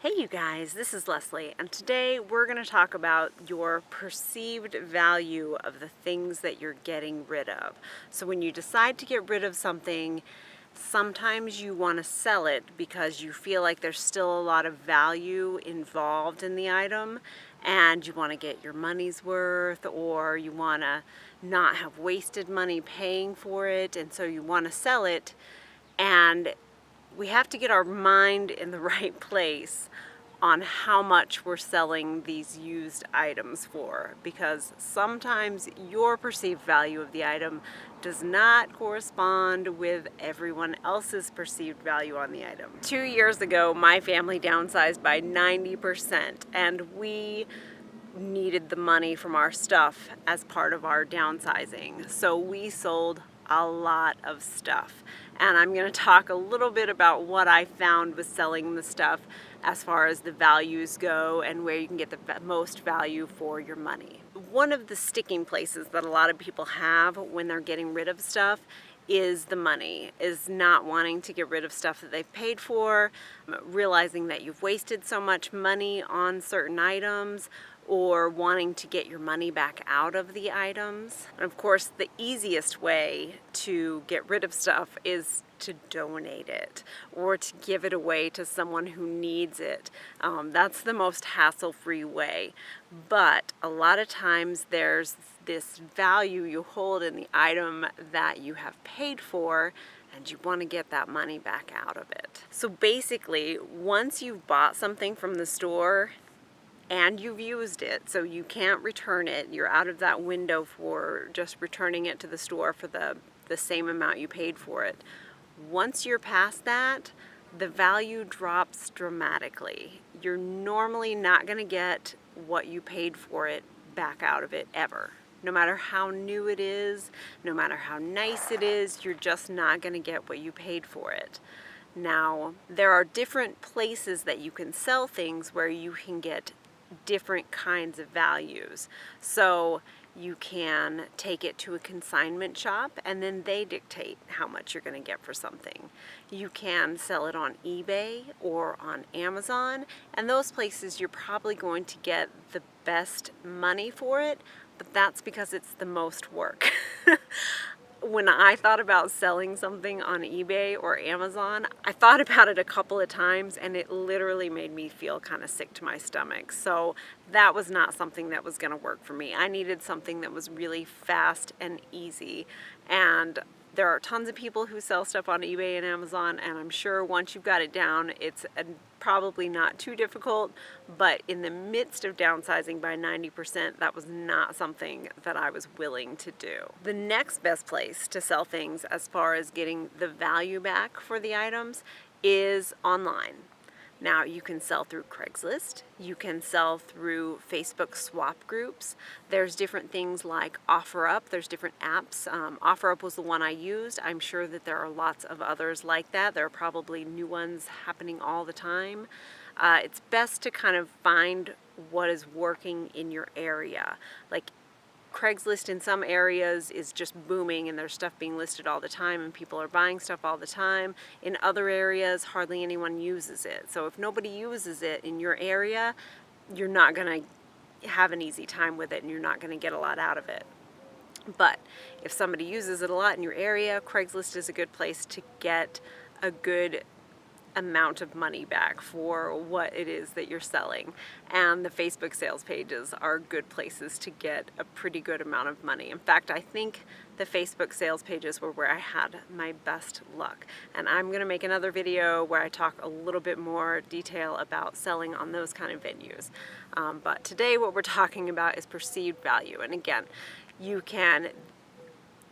Hey you guys, this is Leslie, and today we're going to talk about your perceived value of the things that you're getting rid of. So when you decide to get rid of something, sometimes you want to sell it because you feel like there's still a lot of value involved in the item and you want to get your money's worth, or you want to not have wasted money paying for it, and so you want to sell it. And we have to get our mind in the right place on how much we're selling these used items for, because sometimes your perceived value of the item does not correspond with everyone else's perceived value on the item. 2 years ago, my family downsized by 90%, and we needed the money from our stuff as part of our downsizing. So we sold a lot of stuff. And I'm going to talk a little bit about what I found with selling the stuff as far as the values go and where you can get the most value for your money. One of the sticking places that a lot of people have when they're getting rid of stuff is the money, is not wanting to get rid of stuff that they've paid for, realizing that you've wasted so much money on certain items, or wanting to get your money back out of the items. And of course, the easiest way to get rid of stuff is to donate it or to give it away to someone who needs it. That's the most hassle-free way. But a lot of times there's this value you hold in the item that you have paid for, and you want to get that money back out of it. So basically, once you've bought something from the store and you've used it, so you can't return it, you're out of that window for just returning it to the store for the same amount you paid for it. Once you're past that, the value drops dramatically. You're normally not going to get what you paid for it back out of it ever. No matter how new it is, no matter how nice it is, you're just not going to get what you paid for it. Now, there are different places that you can sell things where you can get different kinds of values. So you can take it to a consignment shop and then they dictate how much you're going to get for something. You can sell it on eBay or on Amazon, and those places you're probably going to get the best money for it, but that's because it's the most work. When I thought about selling something on eBay or Amazon, I thought about it a couple of times and it literally made me feel kind of sick to my stomach. So that was not something that was going to work for me. I needed something that was really fast and easy. And there are tons of people who sell stuff on eBay and Amazon, and I'm sure once you've got it down, it's probably not too difficult, but in the midst of downsizing by 90%, that was not something that I was willing to do. The next best place to sell things as far as getting the value back for the items is online. Now, you can sell through Craigslist, you can sell through Facebook swap groups. There's different things like OfferUp, there's different apps. OfferUp was the one I used. I'm sure that there are lots of others like that. There are probably new ones happening all the time. It's best to kind of find what is working in your area. Like, Craigslist in some areas is just booming and there's stuff being listed all the time and people are buying stuff all the time. In other areas, hardly anyone uses it. So if nobody uses it in your area, you're not going to have an easy time with it and you're not going to get a lot out of it. But if somebody uses it a lot in your area, Craigslist is a good place to get a good amount of money back for what it is that you're selling. And the Facebook sales pages are good places to get a pretty good amount of money. In fact, I think the Facebook sales pages were where I had my best luck. And I'm going to make another video where I talk a little bit more detail about selling on those kind of venues. But today what we're talking about is perceived value. And again,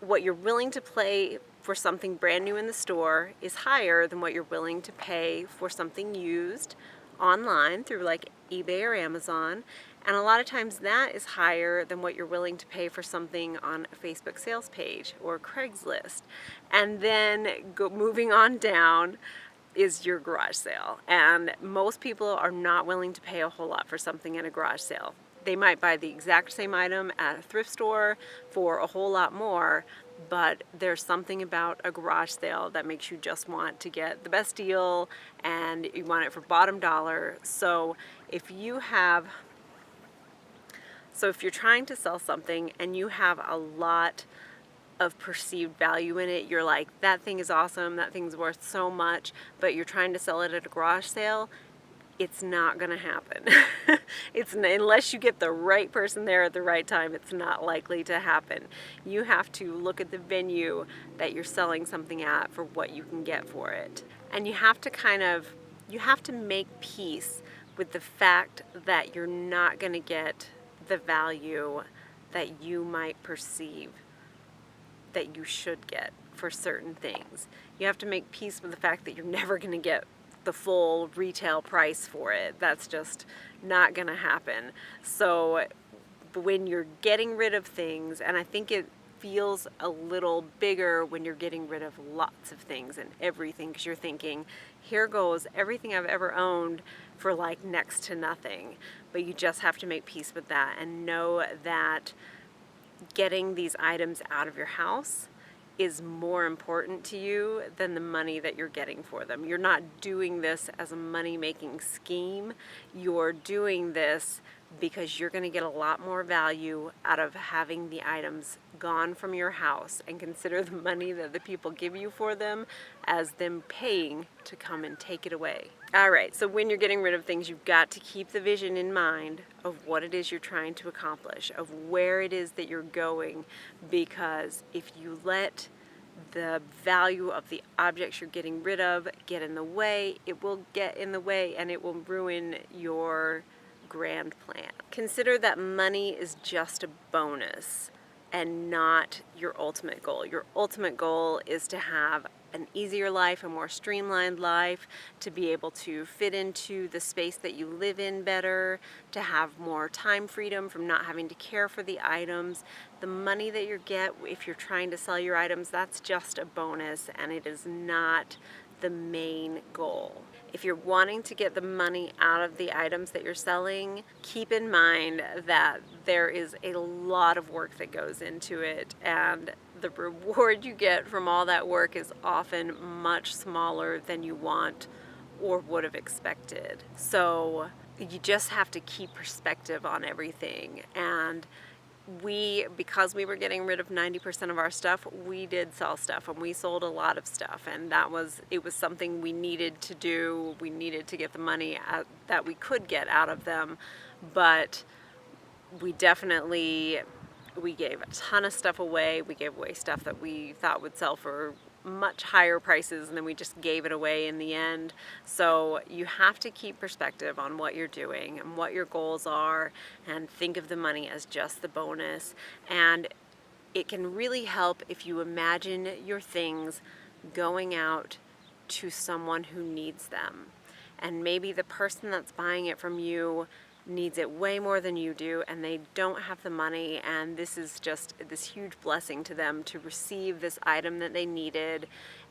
what you're willing to pay for something brand new in the store is higher than what you're willing to pay for something used online through like eBay or Amazon. And a lot of times that is higher than what you're willing to pay for something on a Facebook sales page or Craigslist. And then moving on down is your garage sale. And most people are not willing to pay a whole lot for something at a garage sale. They might buy the exact same item at a thrift store for a whole lot more, but there's something about a garage sale that makes you just want to get the best deal and you want it for bottom dollar. So if you have, so if you're trying to sell something and you have a lot of perceived value in it, you're like, that thing is awesome, that thing's worth so much, but you're trying to sell it at a garage sale, it's not going to happen. Unless you get the right person there at the right time, it's not likely to happen. You have to look at the venue that you're selling something at for what you can get for it. And you have to make peace with the fact that you're not going to get the value that you might perceive that you should get for certain things. You have to make peace with the fact that you're never going to get the full retail price for it. That's just not going to happen. So when you're getting rid of things, and I think it feels a little bigger when you're getting rid of lots of things and everything, because you're thinking, here goes everything I've ever owned for like next to nothing. But you just have to make peace with that and know that getting these items out of your house is more important to you than the money that you're getting for them. You're not doing this as a money-making scheme. You're doing this because you're going to get a lot more value out of having the items gone from your house, and consider the money that the people give you for them as them paying to come and take it away. All right, so when you're getting rid of things, you've got to keep the vision in mind of what it is you're trying to accomplish, of where it is that you're going, because if you let the value of the objects you're getting rid of get in the way, it will get in the way and it will ruin your grand plan. Consider that money is just a bonus and not your ultimate goal. Your ultimate goal is to have an easier life, a more streamlined life, to be able to fit into the space that you live in better, to have more time freedom from not having to care for the items. The money that you get if you're trying to sell your items, that's just a bonus, and it is not the main goal. If you're wanting to get the money out of the items that you're selling, keep in mind that there is a lot of work that goes into it, and the reward you get from all that work is often much smaller than you want or would have expected. So you just have to keep perspective on everything. And because we were getting rid of 90% of our stuff, we did sell stuff, and we sold a lot of stuff, and it was something we needed to do. We needed to get the money that we could get out of them, but we gave a ton of stuff away. We gave away stuff that we thought would sell for much higher prices, and then we just gave it away in the end. So you have to keep perspective on what you're doing and what your goals are, and think of the money as just the bonus. And it can really help if you imagine your things going out to someone who needs them. And maybe the person that's buying it from you needs it way more than you do, and they don't have the money, and this is just this huge blessing to them to receive this item that they needed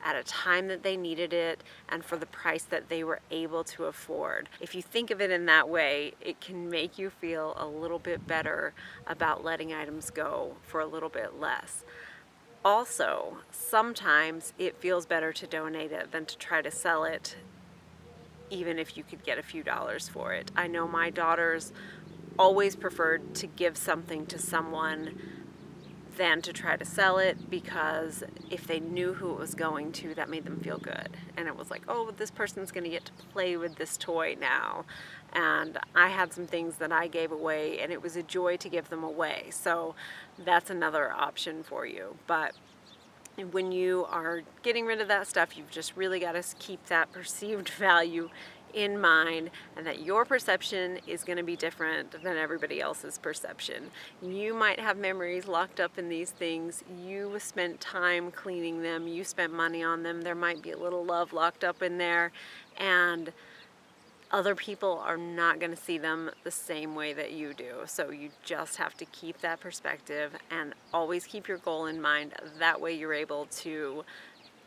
at a time that they needed it and for the price that they were able to afford. If you think of it in that way, it can make you feel a little bit better about letting items go for a little bit less. Also, sometimes it feels better to donate it than to try to sell it, even if you could get a few dollars for it. I know my daughters always preferred to give something to someone than to try to sell it, because if they knew who it was going to, that made them feel good. And it was like, oh, this person's going to get to play with this toy now. And I had some things that I gave away, and it was a joy to give them away. So that's another option for you. But when you are getting rid of that stuff, you've just really got to keep that perceived value in mind, and that your perception is going to be different than everybody else's perception. You might have memories locked up in these things. You spent time cleaning them. You spent money on them. There might be a little love locked up in there, and other people are not going to see them the same way that you do. So you just have to keep that perspective and always keep your goal in mind. That way you're able to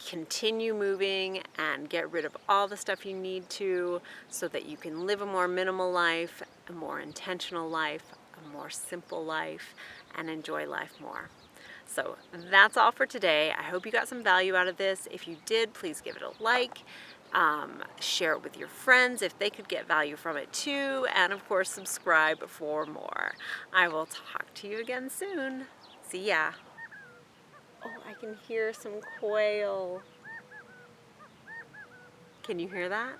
continue moving and get rid of all the stuff you need to, so that you can live a more minimal life, a more intentional life, a more simple life, and enjoy life more. So that's all for today. I hope you got some value out of this. If you did, please give it a like. Share it with your friends if they could get value from it too. And of course, subscribe for more. I will talk to you again soon. See ya. Oh, I can hear some quail. Can you hear that?